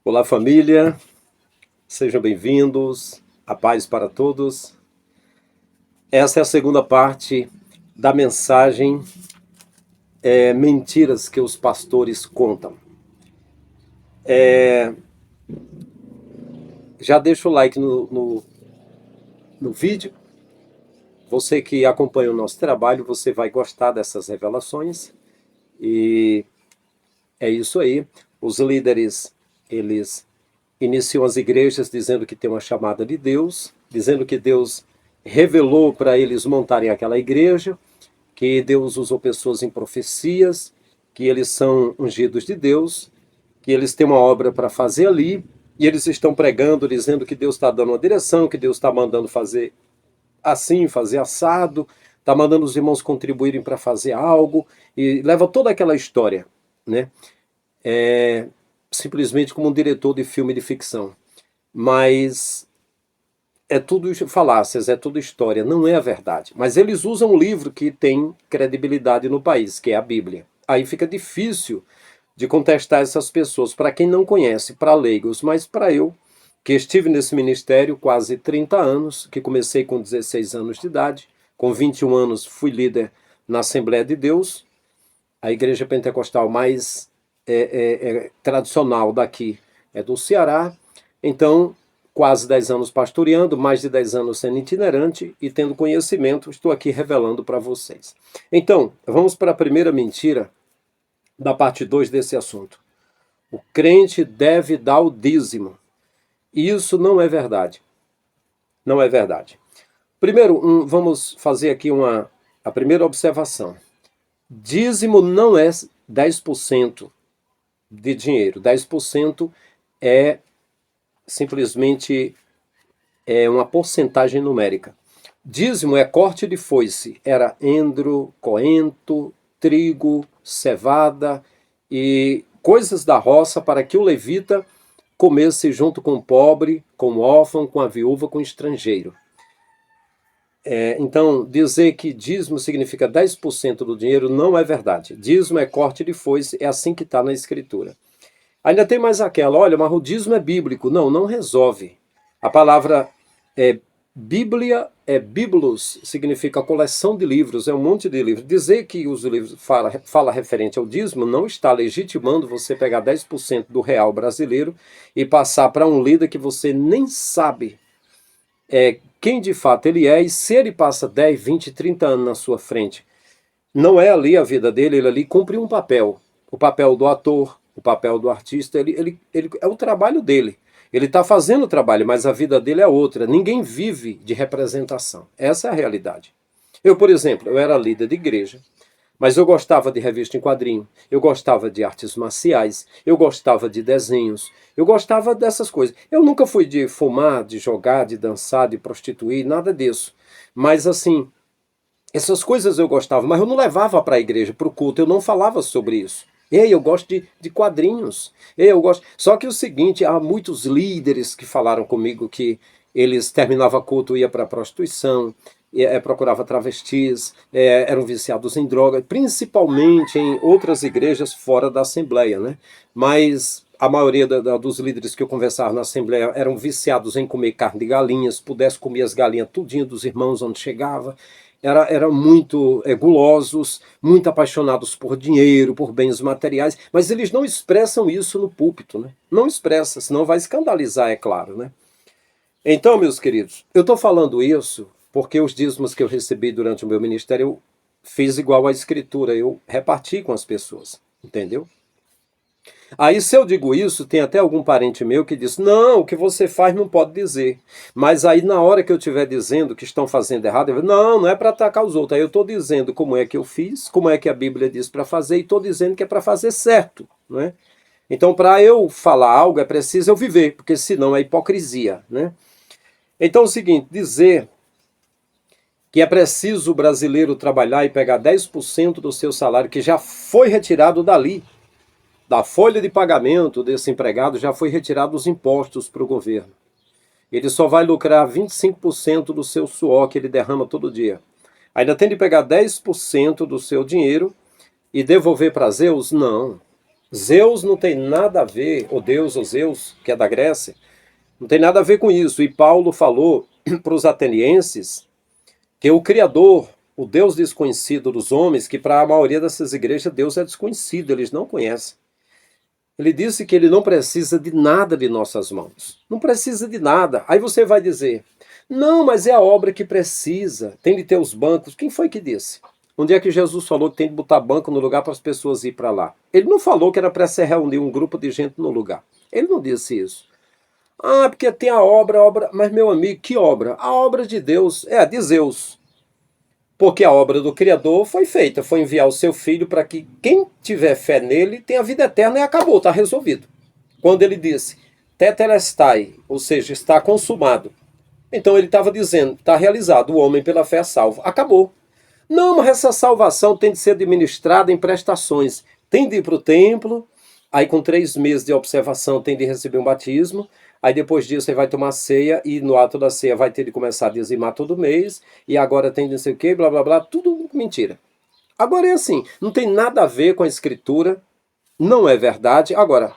Olá, família, sejam bem-vindos, a paz para todos. Essa é a segunda parte da mensagem Mentiras que os pastores contam. Já deixa o like no vídeo. Você que acompanha o nosso trabalho, você vai gostar dessas revelações. E é isso aí. Os líderes, eles iniciam as igrejas dizendo que tem uma chamada de Deus, dizendo que Deus revelou para eles montarem aquela igreja, que Deus usou pessoas em profecias, que eles são ungidos de Deus, que eles têm uma obra para fazer ali, e eles estão pregando, dizendo que Deus está dando uma direção, que Deus está mandando fazer assim, fazer assado, está mandando os irmãos contribuírem para fazer algo, e leva toda aquela história, né? Simplesmente como um diretor de filme de ficção. Mas é tudo falácias, é tudo história, não é a verdade. Mas eles usam um livro que tem credibilidade no país, que é a Bíblia. Aí fica difícil de contestar essas pessoas, para quem não conhece, para leigos, mas para eu, que estive nesse ministério quase 30 anos, que comecei com 16 anos de idade, com 21 anos fui líder na Assembleia de Deus, a igreja pentecostal mais tradicional daqui é do Ceará. Então, quase 10 anos pastoreando, mais de 10 anos sendo itinerante e tendo conhecimento, estou aqui revelando para vocês. Então, vamos para a primeira mentira da parte 2 desse assunto. O crente deve dar o dízimo. E isso não é verdade. Não é verdade. Primeiro, vamos fazer aqui a primeira observação. Dízimo não é 10% de dinheiro. 10% é simplesmente uma porcentagem numérica. Dízimo é corte de foice. Era endro, coentro, trigo, cevada e coisas da roça para que o levita comesse junto com o pobre, com o órfão, com a viúva, com o estrangeiro. Então, dizer que dízimo significa 10% do dinheiro não é verdade. Dízimo é corte de foice, é assim que está na Escritura. Ainda tem mais aquela, olha, mas o dízimo é bíblico. Não, não resolve. A palavra Bíblia biblos, significa coleção de livros, é um monte de livros. Dizer que os livros fala referente ao dízimo não está legitimando você pegar 10% do real brasileiro e passar para um líder que você nem sabe quem de fato ele é, e se ele passa 10, 20, 30 anos na sua frente, não é ali a vida dele, ele ali cumpre um papel. O papel do ator, o papel do artista, ele é o trabalho dele. Ele está fazendo o trabalho, mas a vida dele é outra. Ninguém vive de representação. Essa é a realidade. Eu, por exemplo, eu era líder de igreja, mas eu gostava de revista em quadrinho, eu gostava de artes marciais, eu gostava de desenhos, eu gostava dessas coisas. Eu nunca fui de fumar, de jogar, de dançar, de prostituir, nada disso. Mas assim, essas coisas eu gostava, mas eu não levava para a igreja, para o culto, eu não falava sobre isso. Ei, eu gosto de quadrinhos. Ei, eu gosto. Só que o seguinte, há muitos líderes que falaram comigo que eles terminavam culto, ia para a prostituição, procurava travestis, eram viciados em droga, principalmente em outras igrejas fora da Assembleia, né? Mas a maioria dos líderes que eu conversava na Assembleia eram viciados em comer carne de galinhas, pudesse comer as galinhas tudinho dos irmãos onde chegava. Eram muito gulosos, muito apaixonados por dinheiro, por bens materiais, mas eles não expressam isso no púlpito, né? Não expressa, senão vai escandalizar, é claro, né? Então, meus queridos, eu estou falando isso porque os dízimos que eu recebi durante o meu ministério, eu fiz igual à Escritura, eu reparti com as pessoas, entendeu? Aí, se eu digo isso, tem até algum parente meu que diz, não, o que você faz não pode dizer. Mas aí, na hora que eu estiver dizendo que estão fazendo errado, eu digo, não, não é para atacar os outros. Aí eu estou dizendo como é que eu fiz, como é que a Bíblia diz para fazer, e estou dizendo que é para fazer certo, não é? Então, para eu falar algo, é preciso eu viver, porque senão é hipocrisia, né? Então, é o seguinte, dizer que é preciso o brasileiro trabalhar e pegar 10% do seu salário, que já foi retirado dali, da folha de pagamento desse empregado, já foi retirado os impostos para o governo. Ele só vai lucrar 25% do seu suor que ele derrama todo dia. Ainda tem de pegar 10% do seu dinheiro e devolver para Zeus? Não. Zeus não tem nada a ver, ou Deus, ou Zeus, que é da Grécia, não tem nada a ver com isso. E Paulo falou para os atenienses que o Criador, o Deus desconhecido dos homens, que para a maioria dessas igrejas Deus é desconhecido, eles não conhecem. Ele disse que ele não precisa de nada de nossas mãos. Não precisa de nada. Aí você vai dizer, não, mas é a obra que precisa, tem de ter os bancos. Quem foi que disse? Onde é que Jesus falou que tem de botar banco no lugar para as pessoas ir para lá? Ele não falou que era para se reunir um grupo de gente no lugar. Ele não disse isso. Ah, porque tem a obra. Mas, meu amigo, que obra? A obra de Deus, é a de Zeus. Porque a obra do Criador foi feita, foi enviar o seu filho para que quem tiver fé nele tenha vida eterna e acabou, está resolvido. Quando ele disse, tetelestai, ou seja, está consumado. Então ele estava dizendo, está realizado, o homem pela fé é salvo. Acabou. Não, mas essa salvação tem de ser administrada em prestações. Tem de ir para o templo, aí com 3 meses de observação tem de receber um batismo, aí depois disso você vai tomar ceia e no ato da ceia vai ter de começar a dizimar todo mês, e agora tem de não sei o que, blá blá blá, tudo mentira. Agora é assim, não tem nada a ver com a escritura, não é verdade. Agora,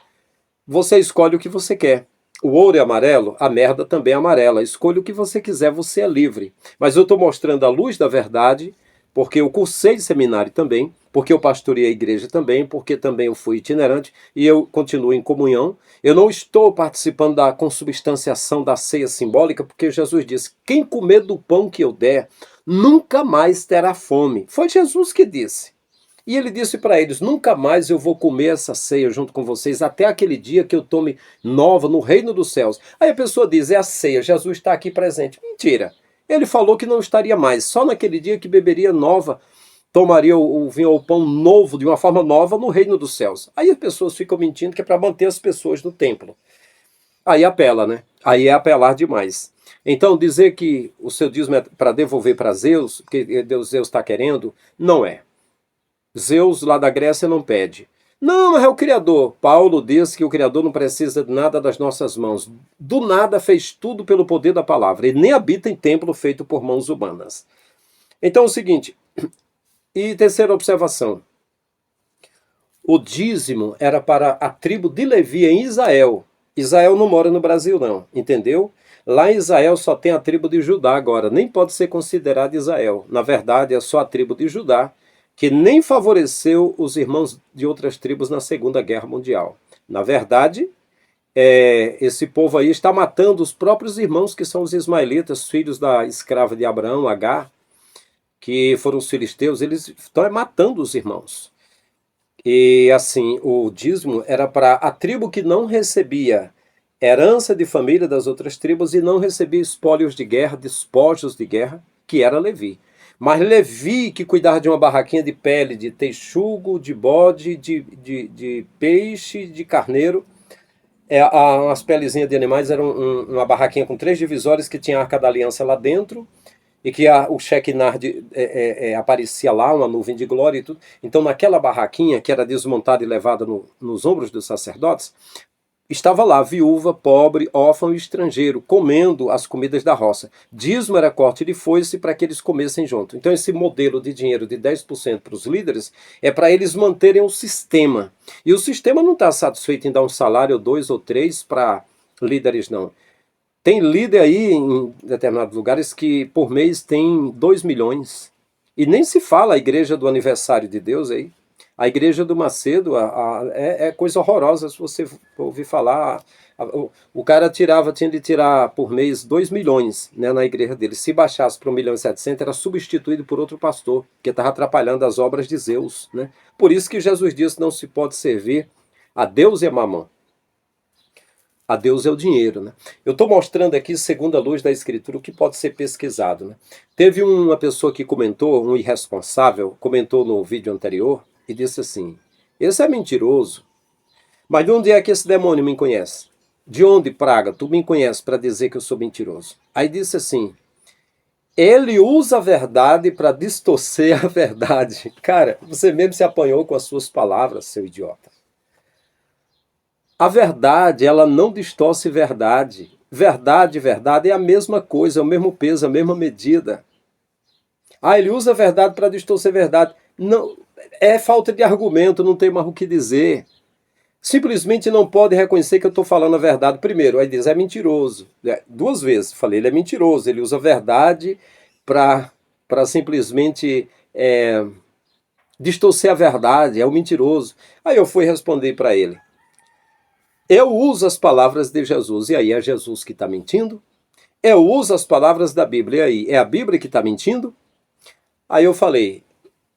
você escolhe o que você quer. O ouro é amarelo, a merda também é amarela. Escolha o que você quiser, você é livre. Mas eu estou mostrando a luz da verdade, porque eu cursei de seminário também, porque eu pastorei a igreja também, porque também eu fui itinerante e eu continuo em comunhão. Eu não estou participando da consubstanciação da ceia simbólica, porque Jesus disse: quem comer do pão que eu der, nunca mais terá fome. Foi Jesus que disse. E ele disse para eles: nunca mais eu vou comer essa ceia junto com vocês, até aquele dia que eu tome nova no reino dos céus. Aí a pessoa diz: é a ceia, Jesus está aqui presente. Mentira. Ele falou que não estaria mais, só naquele dia que beberia nova, tomaria o vinho ou o pão novo, de uma forma nova, no reino dos céus. Aí as pessoas ficam mentindo que é para manter as pessoas no templo. Aí apela, né? Aí é apelar demais. Então, dizer que o seu dízimo é para devolver para Zeus, que Deus está querendo, não é. Zeus lá da Grécia não pede. Não, mas é o Criador. Paulo diz que o Criador não precisa de nada das nossas mãos. Do nada fez tudo pelo poder da palavra. Ele nem habita em templo feito por mãos humanas. Então é o seguinte, e terceira observação. O dízimo era para a tribo de Levi em Israel. Israel não mora no Brasil não, entendeu? Lá em Israel só tem a tribo de Judá agora, nem pode ser considerado Israel. Na verdade é só a tribo de Judá, que nem favoreceu os irmãos de outras tribos na Segunda Guerra Mundial. Na verdade, esse povo aí está matando os próprios irmãos, que são os ismaelitas, filhos da escrava de Abraão, Agar, que foram os filisteus, eles estão matando os irmãos. E assim, o dízimo era para a tribo que não recebia herança de família das outras tribos e não recebia espólios de guerra, despojos de guerra, que era Levi. Mas Levi, que cuidava de uma barraquinha de pele, de texugo, de bode, de peixe, de carneiro, as pelezinhas de animais eram uma barraquinha com 3 divisórias que tinha a Arca da Aliança lá dentro, e que o Shekinah aparecia lá, uma nuvem de glória e tudo. Então naquela barraquinha, que era desmontada e levada nos ombros dos sacerdotes, estava lá viúva, pobre, órfão e estrangeiro, comendo as comidas da roça. Dízimo era corte de foice para que eles comessem junto. Então esse modelo de dinheiro de 10% para os líderes é para eles manterem o sistema. E o sistema não está satisfeito em dar um salário ou 2 ou 3 para líderes, não. Tem líder aí em determinados lugares que por mês tem 2 milhões. E nem se fala a igreja do aniversário de Deus aí. A igreja do Macedo é coisa horrorosa se você ouvir falar. O cara tinha de tirar por mês 2 milhões, né, na igreja dele. Se baixasse para 1.700.000, era substituído por outro pastor, que estava atrapalhando as obras de Zeus. Né? Por isso que Jesus disse que não se pode servir a Deus e a Mamon. A Deus é o dinheiro, né? Eu estou mostrando aqui, segundo a luz da Escritura, o que pode ser pesquisado, né? Teve uma pessoa que comentou, um irresponsável, comentou no vídeo anterior e disse assim: esse é mentiroso, mas de onde é que esse demônio me conhece? De onde, praga, tu me conheces para dizer que eu sou mentiroso? Aí disse assim: ele usa a verdade para distorcer a verdade. Cara, você mesmo se apanhou com as suas palavras, seu idiota. A verdade, ela não distorce verdade. Verdade, verdade é a mesma coisa, é o mesmo peso, a mesma medida. Ah, ele usa a verdade para distorcer verdade. Não, é falta de argumento, não tem mais o que dizer. simplesmente não pode reconhecer que eu estou falando a verdade primeiro. Aí diz, é mentiroso. Duas vezes falei, ele é mentiroso, ele usa a verdade para simplesmente distorcer a verdade, é o mentiroso. Aí eu fui responder para ele. Eu uso as palavras de Jesus, e aí é Jesus que está mentindo? Eu uso as palavras da Bíblia, e aí é a Bíblia que está mentindo? Aí eu falei,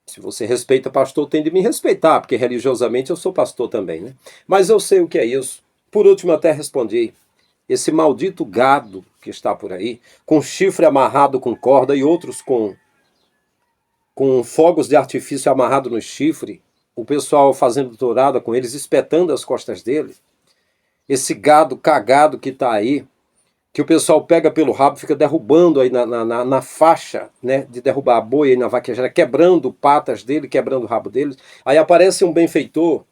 se você respeita pastor, tem de me respeitar, porque religiosamente eu sou pastor também, né? Mas eu sei o que é isso. Por último, até respondi, esse maldito gado que está por aí, com chifre amarrado com corda e outros com fogos de artifício amarrado no chifre, o pessoal fazendo dourada com eles, espetando as costas dele, esse gado cagado que está aí, que o pessoal pega pelo rabo, fica derrubando aí na faixa, né, de derrubar a boi aí na vaquejada, quebrando patas dele, quebrando o rabo dele. Aí aparece um benfeitor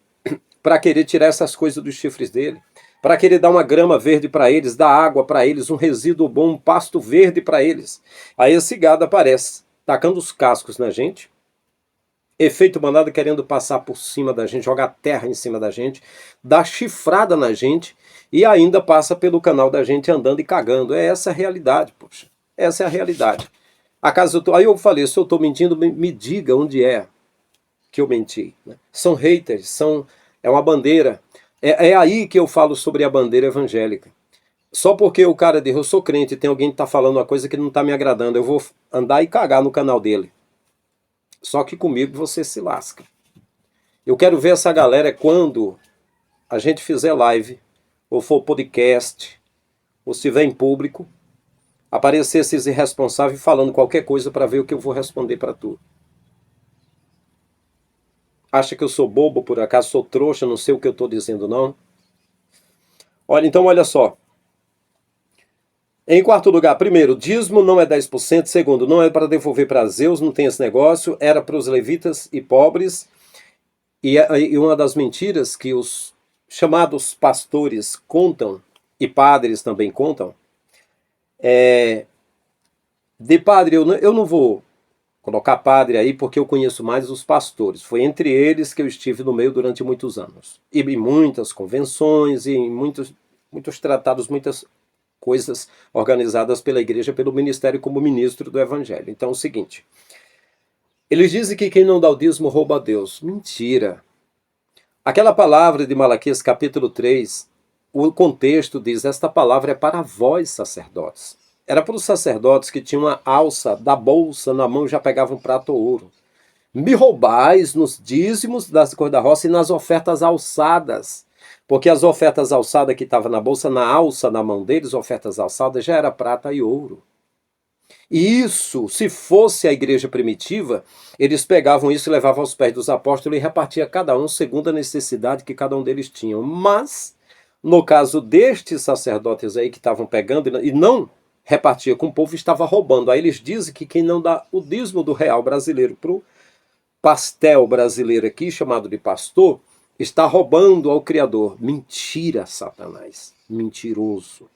para querer tirar essas coisas dos chifres dele, para querer dar uma grama verde para eles, dar água para eles, um resíduo bom, um pasto verde para eles. Aí esse gado aparece, tacando os cascos na gente, efeito manada querendo passar por cima da gente, jogar terra em cima da gente, dar chifrada na gente e ainda passa pelo canal da gente andando e cagando. É essa a realidade, poxa. Essa é a realidade. Acaso eu tô... Aí eu falei, se eu estou mentindo, me diga onde é que eu menti. Né? São haters, é uma bandeira. É aí que eu falo sobre a bandeira evangélica. Só porque o cara diz, eu sou crente e tem alguém que está falando uma coisa que não está me agradando, eu vou andar e cagar no canal dele. Só que comigo você se lasca. Eu quero ver essa galera quando a gente fizer live, ou for podcast, ou se estiver em público, aparecer esses irresponsáveis falando qualquer coisa para ver o que eu vou responder para tu. Acha que eu sou bobo por acaso, sou trouxa, não sei o que eu estou dizendo não? Olha, então olha só. Em quarto lugar, primeiro, dízimo não é 10%, segundo, não é para devolver para Zeus, não tem esse negócio, era para os levitas e pobres, e uma das mentiras que os chamados pastores contam, e padres também contam, de padre, eu não vou colocar padre aí porque eu conheço mais os pastores. Foi entre eles que eu estive no meio durante muitos anos. E em muitas convenções, e em muitos tratados, muitas coisas organizadas pela igreja, pelo ministério como ministro do evangelho. Então é o seguinte, eles dizem que quem não dá o dízimo rouba a Deus. Mentira. Aquela palavra de Malaquias capítulo 3, o contexto diz, esta palavra é para vós, sacerdotes. Era para os sacerdotes que tinham uma alça da bolsa na mão e já pegavam prata ou ouro. Me roubais nos dízimos das coisas da roça e nas ofertas alçadas. Porque as ofertas alçadas que estavam na bolsa, na alça na mão deles, ofertas alçadas, já era prata e ouro. E isso, se fosse a igreja primitiva, eles pegavam isso e levavam aos pés dos apóstolos e repartia cada um segundo a necessidade que cada um deles tinha. Mas, no caso destes sacerdotes aí que estavam pegando e não repartia com o povo, estava roubando. Aí eles dizem que quem não dá o dízimo do real brasileiro para o pastel brasileiro aqui, chamado de pastor, está roubando ao Criador. Mentira, Satanás. Mentiroso.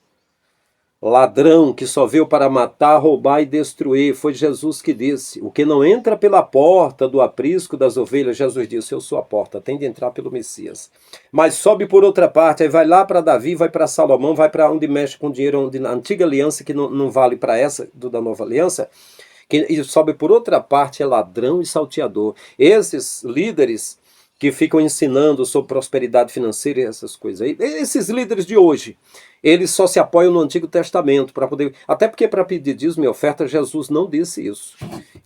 Ladrão que só veio para matar, roubar e destruir. Foi Jesus que disse. O que não entra pela porta do aprisco das ovelhas, Jesus disse, eu sou a porta, tem de entrar pelo Messias. Mas sobe por outra parte, aí vai lá para Davi, vai para Salomão, vai para onde mexe com dinheiro, onde na antiga aliança, que não vale para essa da nova aliança, e sobe por outra parte, é ladrão e salteador. Esses líderes que ficam ensinando sobre prosperidade financeira e essas coisas aí, esses líderes de hoje, eles só se apoiam no Antigo Testamento para poder, até porque para pedir dízimo e oferta Jesus não disse isso.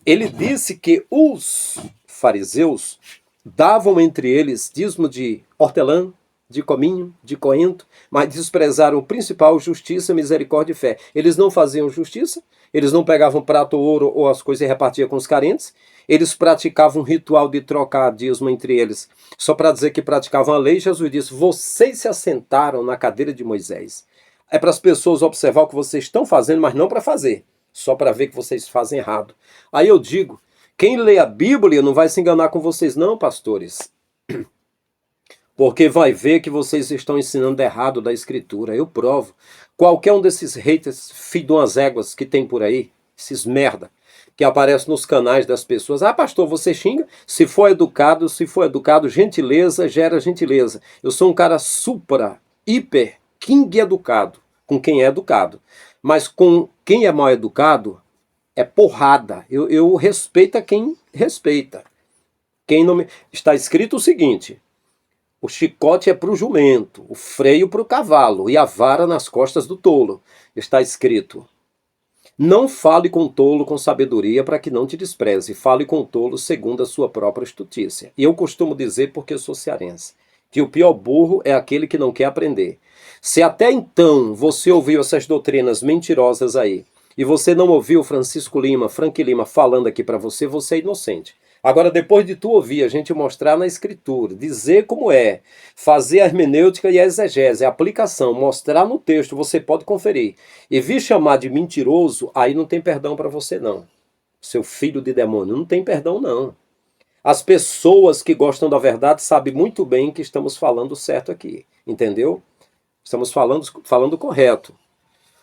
Ele disse que os fariseus davam entre eles dízimo de hortelã, de cominho, de coentro, mas desprezaram o principal, justiça, misericórdia e fé. Eles não faziam justiça, eles não pegavam prato, ouro ou as coisas e repartiam com os carentes, eles praticavam um ritual de trocar dízimo entre eles, só para dizer que praticavam a lei. Jesus disse, vocês se assentaram na cadeira de Moisés. É para as pessoas observar o que vocês estão fazendo, mas não para fazer, só para ver que vocês fazem errado. Aí eu digo, quem lê a Bíblia não vai se enganar com vocês não, pastores. Porque vai ver que vocês estão ensinando errado da Escritura. Eu provo. Qualquer um desses haters, filho de umas éguas que tem por aí, Esses merda que aparecem nos canais das pessoas. Ah, pastor, você xinga? Se for educado, gentileza gera gentileza. Eu sou um cara supra, hiper, king educado, com quem é educado. Mas com quem é mal educado, é porrada. Eu respeito a quem respeita. Quem não me... Está escrito o seguinte: o chicote é para o jumento, o freio para o cavalo e a vara nas costas do tolo. Está escrito: não fale com tolo com sabedoria para que não te despreze. Fale com tolo segundo a sua própria astutícia. E eu costumo dizer, porque eu sou cearense, que o pior burro é aquele que não quer aprender. Se até então você ouviu essas doutrinas mentirosas aí, e você não ouviu Francisco Lima, Frank Lima falando aqui para você, você é inocente. Agora, depois de tu ouvir a gente mostrar na escritura, dizer como é, fazer a hermenêutica e a exegese, a aplicação, mostrar no texto, você pode conferir, e vir chamar de mentiroso, aí não tem perdão para você não. Seu filho de demônio, não tem perdão não. As pessoas que gostam da verdade sabem muito bem que estamos falando certo aqui, entendeu? Estamos falando correto.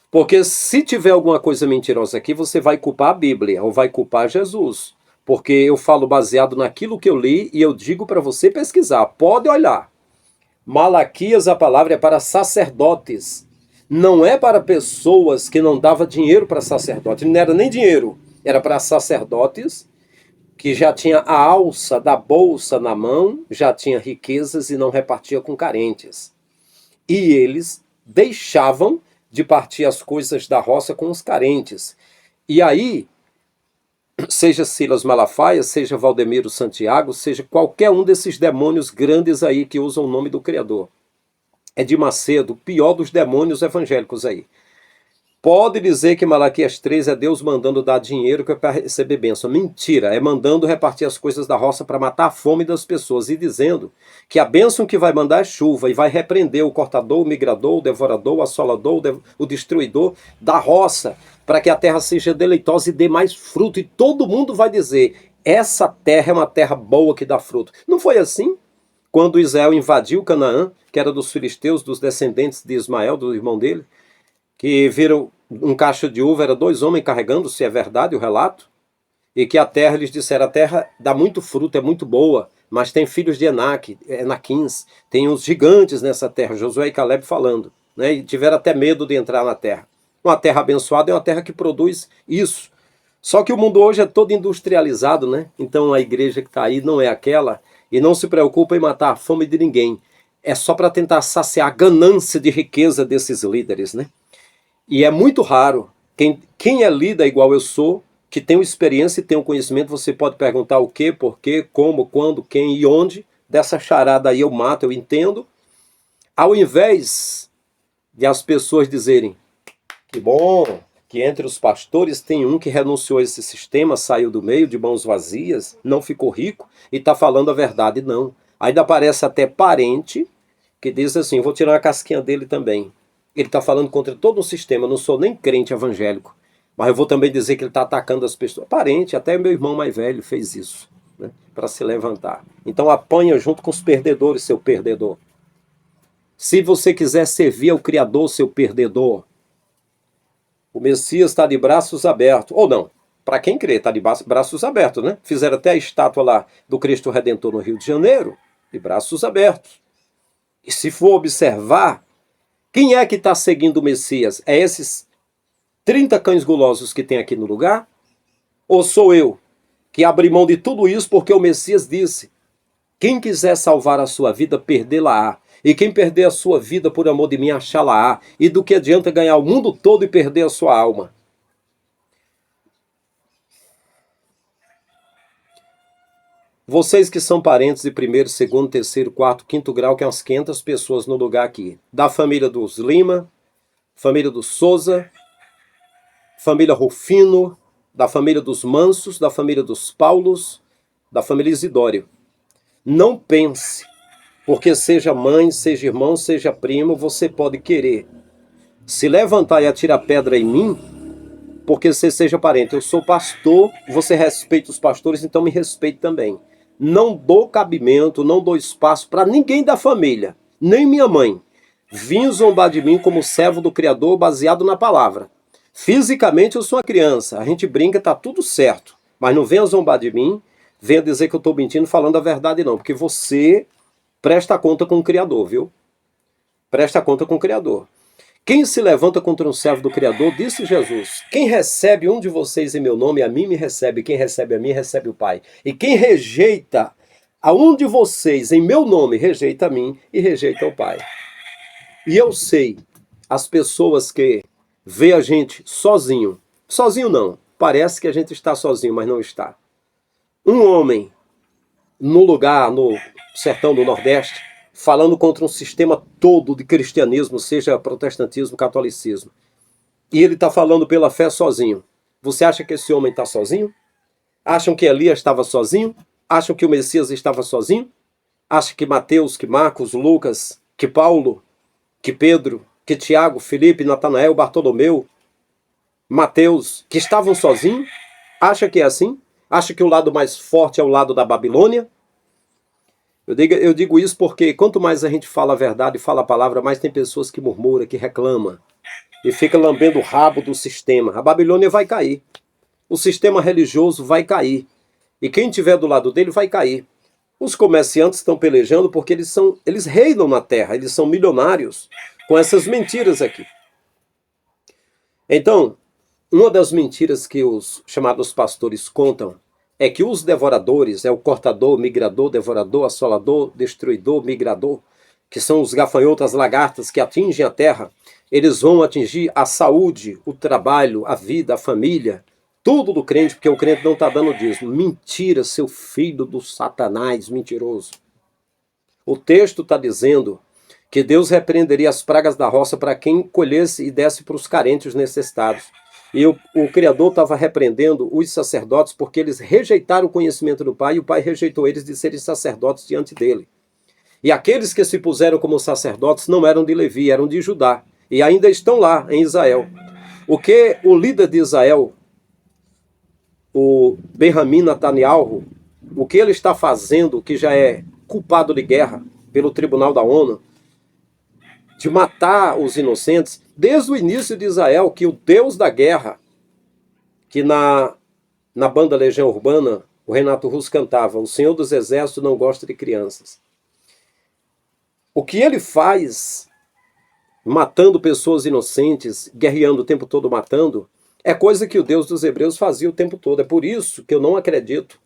Porque se tiver alguma coisa mentirosa aqui, você vai culpar a Bíblia, ou vai culpar Jesus. Porque eu falo baseado naquilo que eu li e eu digo para você pesquisar. Pode olhar. Malaquias, a palavra é para sacerdotes. Não é para pessoas que não davam dinheiro para sacerdotes. Não era nem dinheiro. Era para sacerdotes que já tinha a alça da bolsa na mão, já tinha riquezas e não repartia com carentes. E eles deixavam de partir as coisas da roça com os carentes. E aí, seja Silas Malafaia, seja Valdemiro Santiago, seja qualquer um desses demônios grandes aí que usam o nome do Criador. É de Macedo, o pior dos demônios evangélicos aí. Pode dizer que Malaquias 3 é Deus mandando dar dinheiro para receber bênção. Mentira, é mandando repartir as coisas da roça para matar a fome das pessoas e dizendo que a bênção que vai mandar é chuva e vai repreender o cortador, o migrador, o devorador, o assolador, o destruidor da roça, para que a terra seja deleitosa e dê mais fruto. E todo mundo vai dizer, essa terra é uma terra boa que dá fruto. Não foi assim? Quando Israel invadiu Canaã, que era dos filisteus, dos descendentes de Ismael, do irmão dele, que viram um cacho de uva, era 2 homens carregando, se é verdade o relato, e que a terra, eles disseram, a terra dá muito fruto, é muito boa, mas tem filhos de Enaquins, tem uns gigantes nessa terra, Josué e Caleb falando, né, e tiveram até medo de entrar na terra. Uma terra abençoada é uma terra que produz isso. Só que o mundo hoje é todo industrializado, né? Então a igreja que está aí não é aquela, e não se preocupa em matar a fome de ninguém. É só para tentar saciar a ganância de riqueza desses líderes, né? E é muito raro. Quem é líder igual eu sou, que tem experiência e tem conhecimento, você pode perguntar o quê, por quê, como, quando, quem e onde. Dessa charada aí eu mato, eu entendo. Ao invés de as pessoas dizerem, que bom, que entre os pastores tem um que renunciou a esse sistema, saiu do meio de mãos vazias, não ficou rico e está falando a verdade, não. Ainda aparece até parente que diz assim, vou tirar uma casquinha dele também. Ele está falando contra todo um sistema, eu não sou nem crente evangélico, mas eu vou também dizer que ele está atacando as pessoas. Parente, até meu irmão mais velho fez isso, né, para se levantar. Então apanha junto com os perdedores, seu perdedor. Se você quiser servir ao Criador, seu perdedor, o Messias está de braços abertos, ou não, para quem crê, está de braços abertos, né? Fizeram até a estátua lá do Cristo Redentor no Rio de Janeiro, de braços abertos. E se for observar, quem é que está seguindo o Messias? É esses 30 cães gulosos que tem aqui no lugar? Ou sou eu, que abri mão de tudo isso porque o Messias disse, quem quiser salvar a sua vida, perdê-la-á. E quem perder a sua vida por amor de mim, achá-la-á. E do que adianta ganhar o mundo todo e perder a sua alma? Vocês que são parentes de primeiro, segundo, terceiro, quarto, quinto grau, que é umas 500 pessoas no lugar aqui. Da família dos Lima, família dos Souza, família Rufino, da família dos Mansos, da família dos Paulos, da família Isidório. Não pense, porque seja mãe, seja irmão, seja primo, você pode querer se levantar e atirar pedra em mim, porque você seja parente. Eu sou pastor, você respeita os pastores, então me respeite também. Não dou cabimento, não dou espaço para ninguém da família, nem minha mãe, vir zombar de mim como servo do Criador baseado na palavra. Fisicamente eu sou uma criança, a gente brinca, tá tudo certo. Mas não venha zombar de mim, venha dizer que eu estou mentindo, falando a verdade não. Porque você presta conta com o Criador, viu? Presta conta com o Criador. Quem se levanta contra um servo do Criador, disse Jesus, quem recebe um de vocês em meu nome, a mim me recebe. Quem recebe a mim, recebe o Pai. E quem rejeita a um de vocês em meu nome, rejeita a mim e rejeita o Pai. E eu sei, as pessoas que vê a gente sozinho, sozinho não, parece que a gente está sozinho, mas não está. Um homem no lugar, no sertão do Nordeste, falando contra um sistema todo de cristianismo, seja protestantismo, catolicismo. E ele está falando pela fé sozinho. Você acha que esse homem está sozinho? Acham que Elias estava sozinho? Acham que o Messias estava sozinho? Acham que Mateus, que Marcos, Lucas, que Paulo, que Pedro, que Tiago, Felipe, Natanael, Bartolomeu, Mateus, que estavam sozinhos? Acha que é assim? Acha que o lado mais forte é o lado da Babilônia? Eu digo isso porque quanto mais a gente fala a verdade e fala a palavra, mais tem pessoas que murmuram, que reclamam e fica lambendo o rabo do sistema. A Babilônia vai cair. O sistema religioso vai cair. E quem estiver do lado dele vai cair. Os comerciantes estão pelejando porque eles reinam na terra, eles são milionários com essas mentiras aqui. Então, uma das mentiras que os chamados pastores contam é que os devoradores, o cortador, migrador, devorador, assolador, destruidor, migrador, que são os gafanhotos, as lagartas que atingem a terra, eles vão atingir a saúde, o trabalho, a vida, a família, tudo do crente, porque o crente não está dando dízimo. Mentira, seu filho do Satanás, mentiroso. O texto está dizendo que Deus repreenderia as pragas da roça para quem colhesse e desse para os carentes, os necessitados. E o Criador estava repreendendo os sacerdotes porque eles rejeitaram o conhecimento do Pai e o Pai rejeitou eles de serem sacerdotes diante dele. E aqueles que se puseram como sacerdotes não eram de Levi, eram de Judá. E ainda estão lá em Israel. O que o líder de Israel, o Benjamim Netanyahu, o que ele está fazendo, que já é culpado de guerra pelo Tribunal da ONU, de matar os inocentes, desde o início de Israel, que o Deus da guerra, que na banda Legião Urbana, o Renato Russo cantava, o Senhor dos Exércitos não gosta de crianças. O que ele faz, matando pessoas inocentes, guerreando o tempo todo matando, é coisa que o Deus dos Hebreus fazia o tempo todo. É por isso que eu não acredito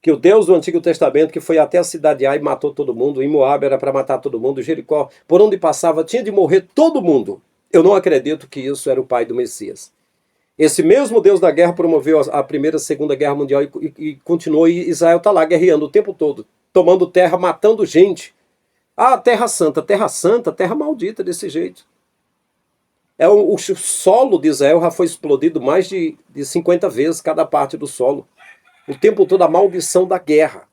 que o Deus do Antigo Testamento, que foi até a cidade de Ai e matou todo mundo, em Moab era para matar todo mundo, Jericó, por onde passava, tinha de morrer todo mundo. Eu não acredito que isso era o pai do Messias. Esse mesmo Deus da guerra promoveu a Primeira e Segunda Guerra Mundial e continuou, e Israel está lá guerreando o tempo todo, tomando terra, matando gente. Ah, terra santa, terra maldita desse jeito. O solo de Israel já foi explodido mais de 50 vezes cada parte do solo. O tempo todo a maldição da guerra,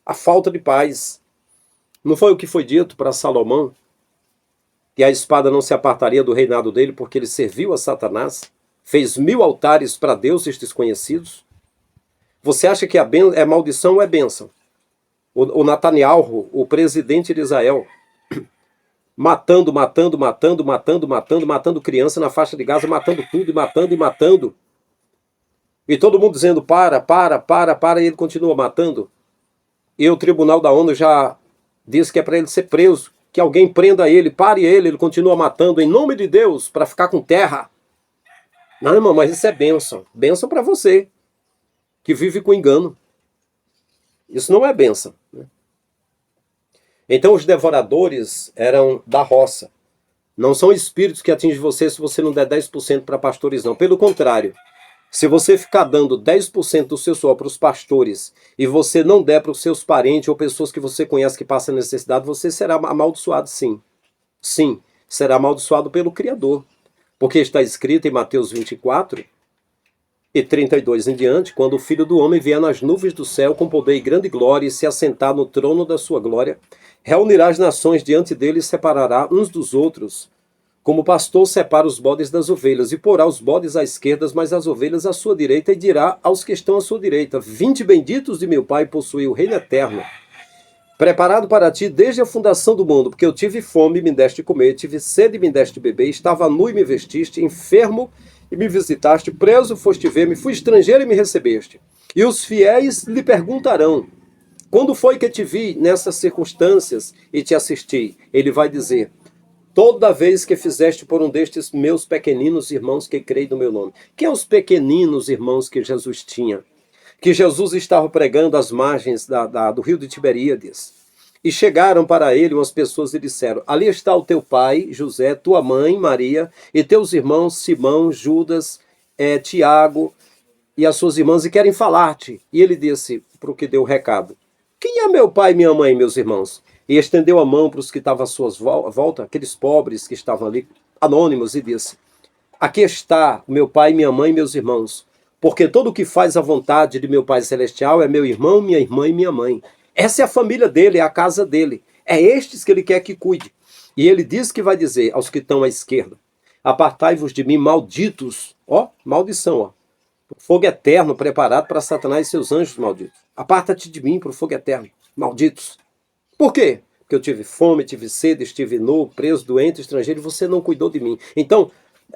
a falta de paz. Não foi o que foi dito para Salomão? Que a espada não se apartaria do reinado dele porque ele serviu a Satanás? Fez 1000 altares para deuses desconhecidos? Você acha que é maldição ou é bênção? O Netanyahu, o presidente de Israel, matando criança na faixa de Gaza, matando tudo e matando. E todo mundo dizendo para, e ele continua matando. E o Tribunal da ONU já disse que é para ele ser preso, que alguém prenda ele, pare ele continua matando em nome de Deus, para ficar com terra. Não, irmão, mas isso é bênção. Bênção para você, que vive com engano. Isso não é bênção. Né? Então os devoradores eram da roça. Não são espíritos que atingem você se você não der 10% para pastores, não. Pelo contrário. Se você ficar dando 10% do seu suor para os pastores e você não der para os seus parentes ou pessoas que você conhece que passam necessidade, você será amaldiçoado, sim. Sim, será amaldiçoado pelo Criador. Porque está escrito em Mateus 24 e 32 em diante, quando o Filho do Homem vier nas nuvens do céu com poder e grande glória e se assentar no trono da sua glória, reunirá as nações diante dele e separará uns dos outros, como o pastor separa os bodes das ovelhas, e porá os bodes à esquerda, mas as ovelhas à sua direita, e dirá aos que estão à sua direita, 20 benditos de meu Pai possuem o reino eterno, preparado para ti desde a fundação do mundo, porque eu tive fome e me deste comer, tive sede e me deste beber, estava nu e me vestiste, enfermo e me visitaste, preso foste ver-me, fui estrangeiro e me recebeste. E os fiéis lhe perguntarão, quando foi que te vi nessas circunstâncias e te assisti? Ele vai dizer, toda vez que fizeste por um destes meus pequeninos irmãos que creem no meu nome. Quem é os pequeninos irmãos que Jesus tinha? Que Jesus estava pregando às margens do rio de Tiberíades. E chegaram para ele umas pessoas e disseram, ali está o teu pai, José, tua mãe, Maria, e teus irmãos, Simão, Judas, Tiago e as suas irmãs, e querem falar-te. E ele disse, para o que deu o recado, quem é meu pai, minha mãe, meus irmãos? E estendeu a mão para os que estavam à sua volta, aqueles pobres que estavam ali, anônimos, e disse, aqui está meu pai, minha mãe, meus irmãos, porque todo o que faz a vontade de meu Pai Celestial é meu irmão, minha irmã e minha mãe. Essa é a família dele, é a casa dele. É estes que ele quer que cuide. E ele diz que vai dizer aos que estão à esquerda, apartai-vos de mim, malditos. Ó, maldição, ó. O fogo eterno preparado para Satanás e seus anjos malditos. Aparta-te de mim para o fogo eterno, malditos. Por quê? Porque eu tive fome, tive sede, estive nu, preso, doente, estrangeiro, e você não cuidou de mim. Então,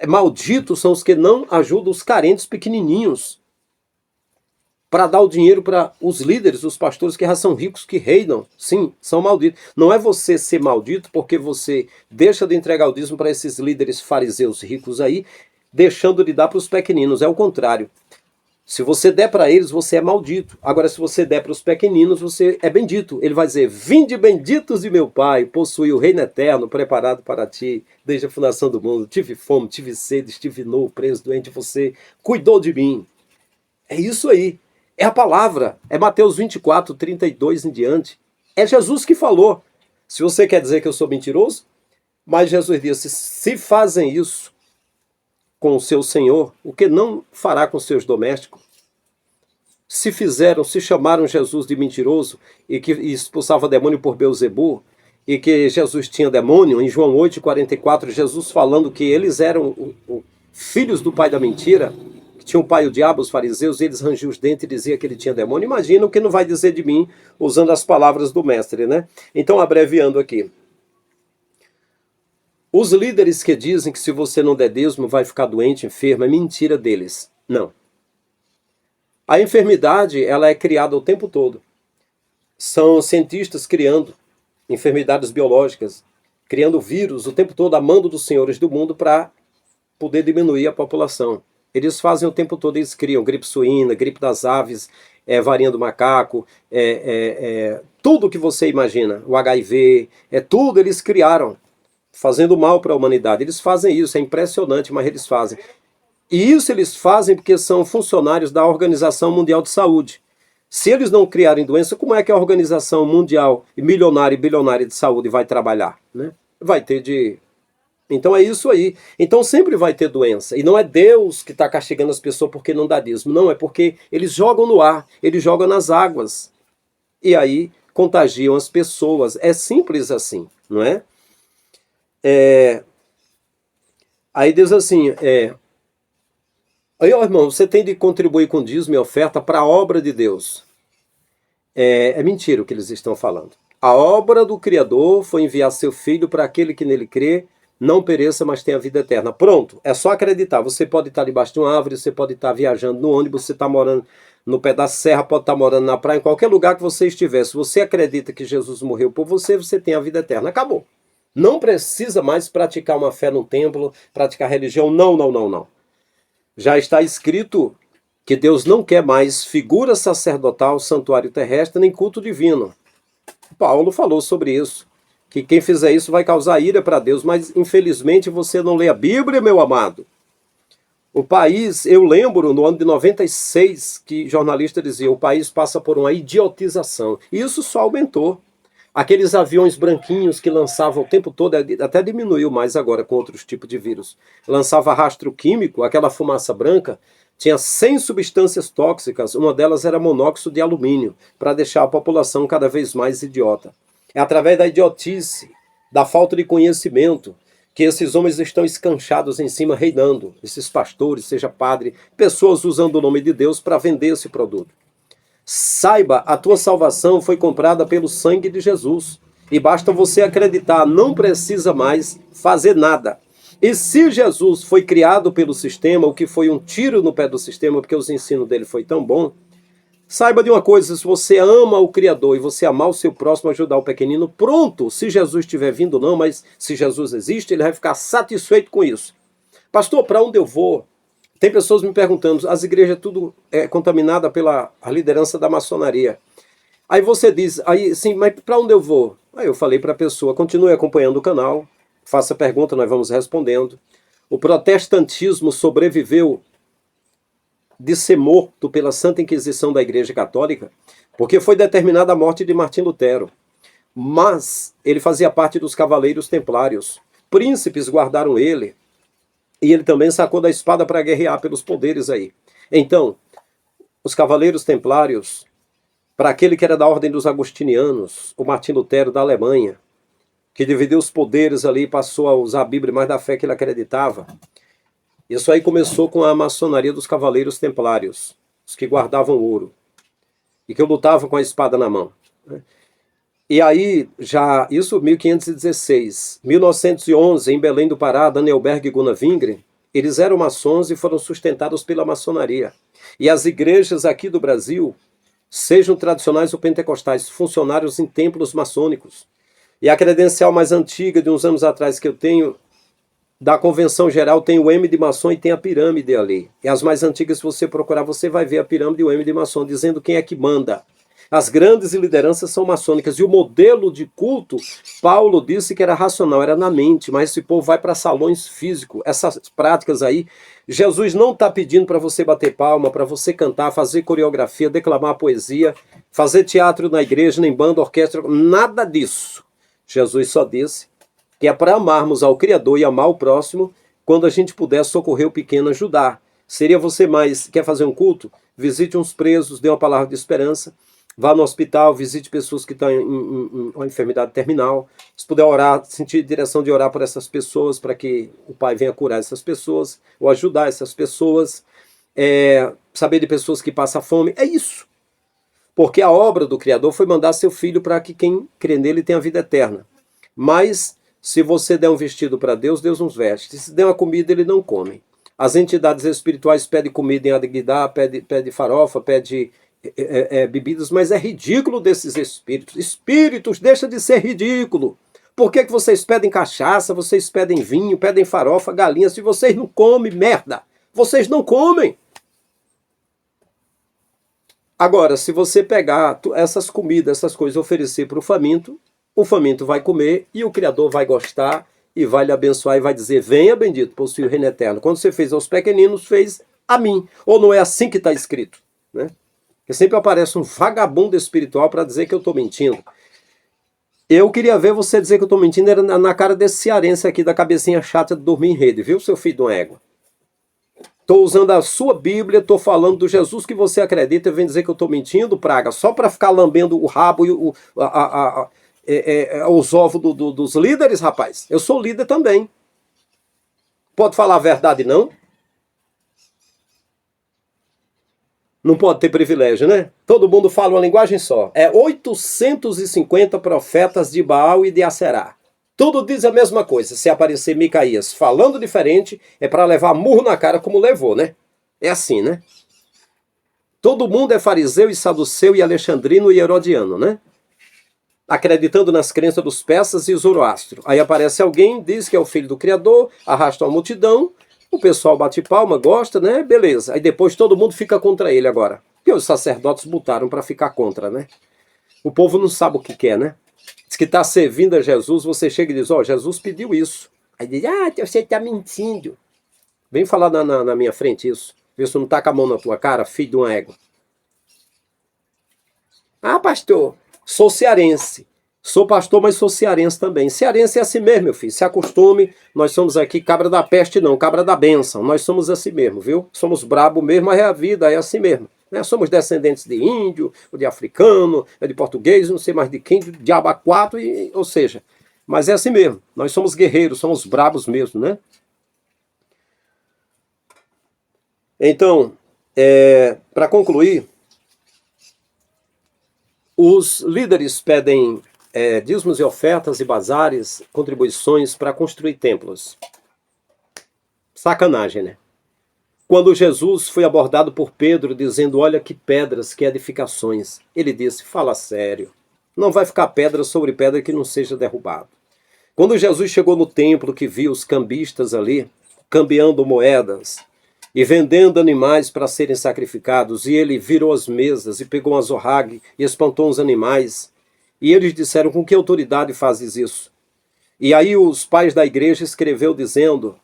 malditos são os que não ajudam os carentes pequenininhos para dar o dinheiro para os líderes, os pastores que já são ricos, que reinam. Sim, são malditos. Não é você ser maldito porque você deixa de entregar o dízimo para esses líderes fariseus ricos aí, deixando de dar para os pequeninos. É o contrário. Se você der para eles, você é maldito. Agora, se você der para os pequeninos, você é bendito. Ele vai dizer, vinde benditos de meu Pai, possui o reino eterno preparado para ti, desde a fundação do mundo. Tive fome, tive sede, estive nu, preso, doente, você cuidou de mim. É isso aí. É a palavra. É Mateus 24, 32 em diante. É Jesus que falou. Se você quer dizer que eu sou mentiroso, mas Jesus disse, se fazem isso com o seu senhor, o que não fará com seus domésticos? Se fizeram, se chamaram Jesus de mentiroso e que expulsava demônio por Beelzebu, e que Jesus tinha demônio, em João 8,44, Jesus falando que eles eram filhos do pai da mentira, que tinha o pai o diabo, os fariseus, e eles rangiam os dentes e diziam que ele tinha demônio. Imagina o que não vai dizer de mim, usando as palavras do mestre, né? Então, abreviando aqui. Os líderes que dizem que se você não der dízimo vai ficar doente, enfermo, é mentira deles. Não. A enfermidade, ela é criada o tempo todo. São cientistas criando enfermidades biológicas, criando vírus o tempo todo, a mando dos senhores do mundo para poder diminuir a população. Eles fazem o tempo todo, eles criam gripe suína, gripe das aves, varinha do macaco, tudo que você imagina, o HIV, tudo eles criaram, fazendo mal para a humanidade. Eles fazem isso, é impressionante, mas eles fazem. E isso eles fazem porque são funcionários da Organização Mundial de Saúde. Se eles não criarem doença, como é que a Organização Mundial Milionária e Bilionária de Saúde vai trabalhar? Né? Vai ter de... Então é isso aí. Então sempre vai ter doença. E não é Deus que está castigando as pessoas porque não dá dízimo. Não, é porque eles jogam no ar, eles jogam nas águas. E aí contagiam as pessoas. É simples assim, não é? Aí diz assim, aí, ó, irmão, você tem de contribuir com dízimo e oferta para a obra de Deus. É mentira o que eles estão falando. A obra do Criador foi enviar seu Filho para aquele que nele crê, não pereça, mas tenha vida eterna. Pronto, é só acreditar. Você pode estar debaixo de uma árvore, você pode estar viajando no ônibus, você está morando no pé da serra, pode estar morando na praia, em qualquer lugar que você estiver. Se você acredita que Jesus morreu por você, você tem a vida eterna. Acabou. Não precisa mais praticar uma fé no templo, praticar religião. Não, não, não, não. Já está escrito que Deus não quer mais figura sacerdotal, santuário terrestre, nem culto divino. Paulo falou sobre isso, que quem fizer isso vai causar ira para Deus, mas infelizmente você não lê a Bíblia, meu amado. O país, eu lembro no ano de 96, que jornalista dizia, o país passa por uma idiotização. E isso só aumentou. Aqueles aviões branquinhos que lançavam o tempo todo, até diminuiu mais agora com outros tipos de vírus. Lançava rastro químico, aquela fumaça branca, tinha 100 substâncias tóxicas, uma delas era monóxido de alumínio, para deixar a população cada vez mais idiota. É através da idiotice, da falta de conhecimento, que esses homens estão escanchados em cima, reinando. Esses pastores, seja padre, pessoas usando o nome de Deus para vender esse produto. Saiba, a tua salvação foi comprada pelo sangue de Jesus. E basta você acreditar, não precisa mais fazer nada. E se Jesus foi criado pelo sistema, o que foi um tiro no pé do sistema, porque os ensinos dele foi tão bom, saiba de uma coisa, se você ama o Criador e você amar o seu próximo, ajudar o pequenino, pronto, se Jesus estiver vindo não, mas se Jesus existe, ele vai ficar satisfeito com isso. Pastor, para onde eu vou? Tem pessoas me perguntando, as igrejas tudo é contaminada pela a liderança da maçonaria. Aí você diz, aí sim, mas para onde eu vou? Aí eu falei para a pessoa, continue acompanhando o canal, faça pergunta, nós vamos respondendo. O protestantismo sobreviveu de ser morto pela Santa Inquisição da Igreja Católica, porque foi determinada a morte de Martim Lutero. Mas ele fazia parte dos Cavaleiros Templários. Príncipes guardaram ele, e ele também sacou da espada para guerrear pelos poderes aí. Então, os Cavaleiros Templários, para aquele que era da ordem dos agostinianos, o Martim Lutero da Alemanha, que dividiu os poderes ali e passou a usar a Bíblia mais da fé que ele acreditava. Isso aí começou com a maçonaria dos Cavaleiros Templários, os que guardavam ouro, e que lutavam com a espada na mão. E aí, já, isso 1516, 1911, em Belém do Pará, Danielberg e Gunnar Wingren, eles eram maçons e foram sustentados pela maçonaria. E as igrejas aqui do Brasil, sejam tradicionais ou pentecostais, funcionários em templos maçônicos. E a credencial mais antiga, de uns anos atrás, que eu tenho, da Convenção Geral, tem o M de maçom e tem a pirâmide ali. E as mais antigas, se você procurar, você vai ver a pirâmide e o M de maçom, dizendo quem é que manda. As grandes lideranças são maçônicas. E o modelo de culto, Paulo disse que era racional, era na mente, mas esse povo vai para salões físicos. Essas práticas aí, Jesus não está pedindo para você bater palma, para você cantar, fazer coreografia, declamar poesia, fazer teatro na igreja, nem banda, orquestra, nada disso. Jesus só disse que é para amarmos ao Criador e amar o próximo, quando a gente puder socorrer o pequeno, ajudar. Seria você mais, quer fazer um culto? Visite uns presos, dê uma palavra de esperança, vá no hospital, visite pessoas que estão em uma enfermidade terminal. Se puder orar, sentir direção de orar por essas pessoas, para que o Pai venha curar essas pessoas, ou ajudar essas pessoas, saber de pessoas que passam fome, é isso. Porque a obra do Criador foi mandar seu Filho para que quem crê nele tenha vida eterna. Mas, se você der um vestido para Deus, Deus nos veste. Se der uma comida, ele não come. As entidades espirituais pedem comida em Adguidá, pede farofa, pede bebidas, mas é ridículo desses espíritos. Espíritos, deixa de ser ridículo. Por que vocês pedem cachaça, vocês pedem vinho, pedem farofa, galinha, se vocês não comem, merda? Vocês não comem. Agora, se você pegar essas comidas, essas coisas, oferecer para o faminto vai comer e o Criador vai gostar e vai lhe abençoar e vai dizer, venha bendito, possui o reino eterno. Quando você fez aos pequeninos, fez a mim. Ou não é assim que está escrito, né? Porque sempre aparece um vagabundo espiritual para dizer que eu estou mentindo. Eu queria ver você dizer que eu estou mentindo era na cara desse cearense aqui, da cabecinha chata de dormir em rede, viu, seu filho de uma égua? Estou usando a sua Bíblia, estou falando do Jesus que você acredita e vem dizer que eu estou mentindo, praga, só para ficar lambendo o rabo e os ovos dos líderes, rapaz. Eu sou líder também. Pode falar a verdade, não? Não pode ter privilégio, né? Todo mundo fala uma linguagem só. 850 profetas de Baal e de Aserá. Tudo diz a mesma coisa. Se aparecer Micaías falando diferente, é para levar murro na cara como levou, né? É assim, né? Todo mundo é fariseu e saduceu e alexandrino e herodiano, né? Acreditando nas crenças dos persas e zoroastro. Aí aparece alguém, diz que é o filho do Criador, arrasta uma multidão, o pessoal bate palma, gosta, né? Beleza. Aí depois todo mundo fica contra ele agora. Porque os sacerdotes botaram para ficar contra, né? O povo não sabe o que quer, né? Diz que está servindo a Jesus, você chega e diz, Jesus pediu isso. Aí diz, você está mentindo. Vem falar na minha frente isso. Vê se não está com a mão na tua cara, filho de uma égua. Pastor, sou cearense. Sou pastor, mas sou cearense também. Cearense é assim mesmo, meu filho. Se acostume, nós somos aqui cabra da peste não, cabra da bênção. Nós somos assim mesmo, viu? Somos brabo mesmo, mas a vida é assim mesmo. Né? Somos descendentes de índio, de africano, de português, não sei mais de quem, de abacuato, ou seja. Mas é assim mesmo. Nós somos guerreiros, somos brabos mesmo, né? Então, para concluir, os líderes pedem dízimos e ofertas e bazares, contribuições para construir templos. Sacanagem, né? Quando Jesus foi abordado por Pedro, dizendo, olha que pedras, que edificações, ele disse, fala sério, não vai ficar pedra sobre pedra que não seja derrubado. Quando Jesus chegou no templo, que viu os cambistas ali, cambiando moedas e vendendo animais para serem sacrificados, e ele virou as mesas e pegou um azorrague e espantou os animais, e eles disseram, com que autoridade fazes isso? E aí os pais da igreja escreveu dizendo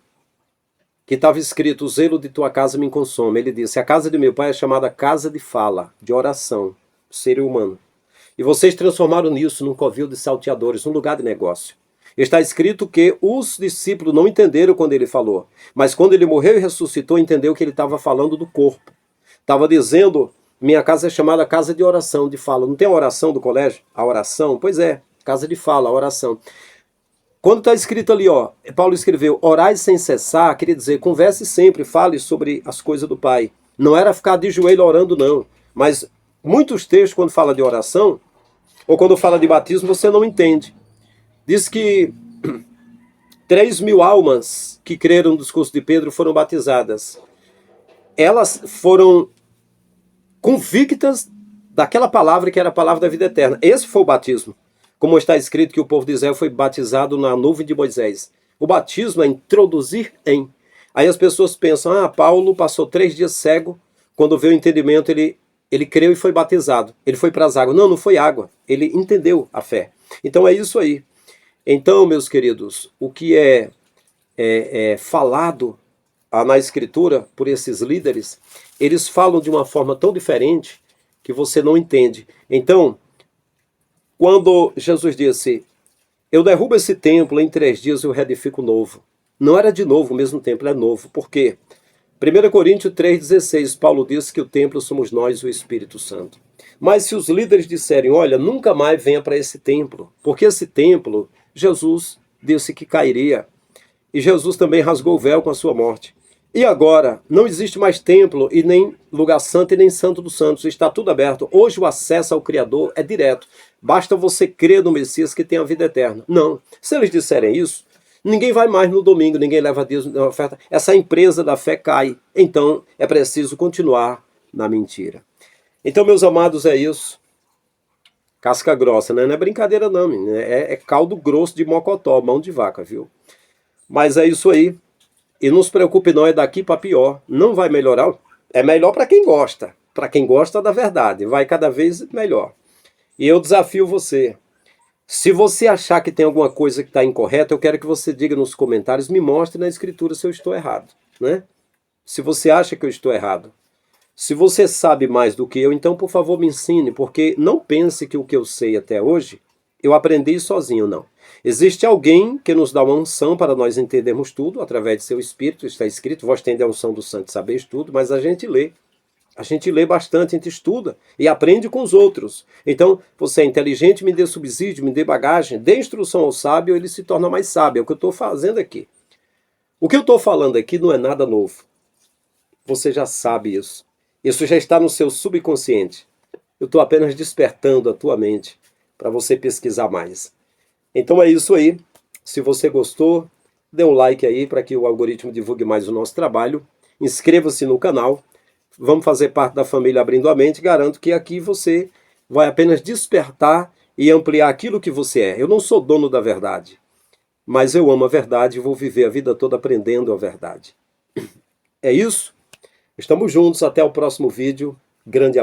que estava escrito, o zelo de tua casa me consome. Ele disse, a casa de meu pai é chamada casa de fala, de oração, ser humano. E vocês transformaram nisso num covil de salteadores, num lugar de negócio. Está escrito que os discípulos não entenderam quando ele falou, mas quando ele morreu e ressuscitou, entendeu que ele estava falando do corpo. Estava dizendo, minha casa é chamada casa de oração, de fala. Não tem a oração do colégio? A oração? Pois é, casa de fala, a oração. Quando está escrito ali, ó, Paulo escreveu, orai sem cessar, queria dizer, converse sempre, fale sobre as coisas do Pai. Não era ficar de joelho orando, não. Mas muitos textos, quando fala de oração, ou quando fala de batismo, você não entende. Diz que 3.000 almas que creram no discurso de Pedro foram batizadas. Elas foram convictas daquela palavra que era a palavra da vida eterna. Esse foi o batismo. Como está escrito que o povo de Israel foi batizado na nuvem de Moisés. O batismo é introduzir em. Aí as pessoas pensam, Paulo passou 3 dias cego, quando veio o entendimento ele creu e foi batizado. Ele foi para as águas. Não, não foi água. Ele entendeu a fé. Então é isso aí. Então, meus queridos, o que é falado na Escritura por esses líderes, eles falam de uma forma tão diferente que você não entende. Então, quando Jesus disse, eu derrubo esse templo, em 3 dias eu reedifico novo. Não era de novo o mesmo templo, é novo. Por quê? 1 Coríntios 3,16, Paulo diz que o templo somos nós, o Espírito Santo. Mas se os líderes disserem, olha, nunca mais venha para esse templo, porque esse templo, Jesus disse que cairia. E Jesus também rasgou o véu com a sua morte. E agora, não existe mais templo e nem lugar santo e nem santo dos santos. Está tudo aberto. Hoje o acesso ao Criador é direto. Basta você crer no Messias que tem a vida eterna. Não. Se eles disserem isso, ninguém vai mais no domingo, ninguém leva Deus na oferta. Essa empresa da fé cai. Então é preciso continuar na mentira. Então, meus amados, é isso. Casca grossa, né? Não é brincadeira não, menino. É caldo grosso de mocotó, mão de vaca, viu? Mas é isso aí. E não se preocupe não, é daqui para pior. Não vai melhorar. É melhor para quem gosta. Para quem gosta da verdade. Vai cada vez melhor. E eu desafio você. Se você achar que tem alguma coisa que está incorreta, eu quero que você diga nos comentários, me mostre na escritura se eu estou errado, né? Se você acha que eu estou errado. Se você sabe mais do que eu, então, por favor, me ensine, porque não pense que o que eu sei até hoje, eu aprendi sozinho, não. Existe alguém que nos dá uma unção para nós entendermos tudo, através de seu Espírito, está escrito, vós tendes a unção do Santo, sabeis tudo, mas a gente lê. A gente lê bastante, a gente estuda e aprende com os outros. Então, você é inteligente, me dê subsídio, me dê bagagem, dê instrução ao sábio, ele se torna mais sábio. É o que eu estou fazendo aqui. O que eu estou falando aqui não é nada novo. Você já sabe isso. Isso já está no seu subconsciente. Eu estou apenas despertando a tua mente para você pesquisar mais. Então é isso aí. Se você gostou, dê um like aí para que o algoritmo divulgue mais o nosso trabalho. Inscreva-se no canal. Vamos fazer parte da família Abrindo a Mente. Garanto que aqui você vai apenas despertar e ampliar aquilo que você é. Eu não sou dono da verdade, mas eu amo a verdade e vou viver a vida toda aprendendo a verdade. É isso? Estamos juntos. Até o próximo vídeo. Grande abraço.